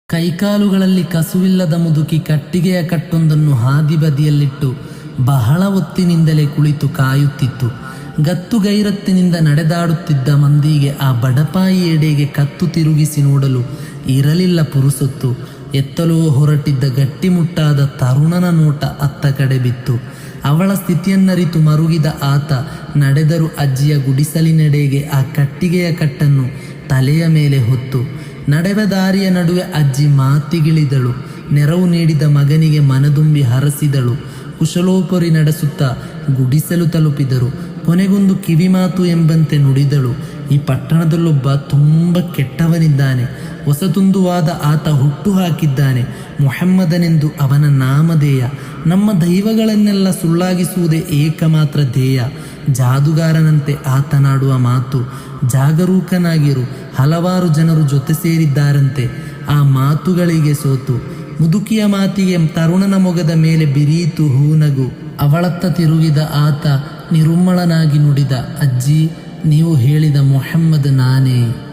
ಕೈಕಾಲುಗಳಲ್ಲಿ ಕಸುವಿಲ್ಲದ ಮುದುಕಿ ಕಟ್ಟಿಗೆಯ ಕಟ್ಟೊಂದನ್ನು ಹಾದಿ ಬದಿಯಲ್ಲಿಟ್ಟು ಬಹಳ ಹೊತ್ತಿನಿಂದಲೇ ಕುಳಿತು ಕಾಯುತ್ತಿತ್ತು. ಗತ್ತುಗೈರತ್ತಿನಿಂದ ನಡೆದಾಡುತ್ತಿದ್ದ ಮಂದಿಗೆ ಆ ಬಡಪಾಯಿ ಎಡೆಗೆ ಕತ್ತು ತಿರುಗಿಸಿ ನೋಡಲು ಇರಲಿಲ್ಲ ಪುರುಸೊತ್ತು. ಎತ್ತಲೋ ಹೊರಟಿದ್ದ ಗಟ್ಟಿಮುಟ್ಟಾದ ತರುಣನ ನೋಟ ಅತ್ತ ಕಡೆ ಬಿತ್ತು. ಅವಳ ಸ್ಥಿತಿಯನ್ನರಿತು ಮರುಗಿದ ಆತ ನಡೆದರು ಅಜ್ಜಿಯ ಗುಡಿಸಲಿನೆಡೆಗೆ ಆ ಕಟ್ಟಿಗೆಯ ಕಟ್ಟನ್ನು ತಲೆಯ ಮೇಲೆ ಹೊತ್ತು. ನಡೆವ ದಾರಿಯ ನಡುವೆ ಅಜ್ಜಿ ಮಾತಿಗಿಳಿದಳು. ನೆರವು ನೀಡಿದ ಮಗನಿಗೆ ಮನದುಂಬಿ ಹರಸಿದಳು. ಕುಶಲೋಪರಿ ನಡೆಸುತ್ತಾ ಗುಡಿಸಲು ತಲುಪಿದರು. ಕೊನೆಗೊಂದು ಕಿವಿಮಾತು ಎಂಬಂತೆ ನುಡಿದಳು, ಈ ಪಟ್ಟಣದಲ್ಲೊಬ್ಬ ತುಂಬ ಕೆಟ್ಟವನಿದ್ದಾನೆ. ಹೊಸತುಂದುವಾದ ಆತ ಹುಟ್ಟು ಹಾಕಿದ್ದಾನೆ. ಮೊಹಮ್ಮದನೆಂದು ಅವನ ನಾಮಧೇಯ. ನಮ್ಮ ದೈವಗಳನ್ನೆಲ್ಲ ಸುಳ್ಳಾಗಿಸುವುದೇ ಏಕಮಾತ್ರ ಧ್ಯೇಯ. ಜಾದುಗಾರನಂತೆ ಆತನಾಡುವ ಮಾತು. ಜಾಗರೂಕನಾಗಿರು. ಹಲವಾರು ಜನರು ಜೊತೆ ಸೇರಿದ್ದಾರಂತೆ. ಆ ಮಾತುಗಳಿಗೆ ಸೋತು ಮುದುಕಿಯ ಮಾತಿಗೆ ತರುಣನ ಮೊಗದ ಮೇಲೆ ಬಿರಿಯಿತು ಹೂನಗು. ಅವಳತ್ತ ತಿರುಗಿದ ಆತ ನಿರುಮ್ಮಳನಾಗಿ ನುಡಿದ, ಅಜ್ಜಿ, ನೀವು ಹೇಳಿದ ಮೊಹಮ್ಮದ್ ನಾನೇ.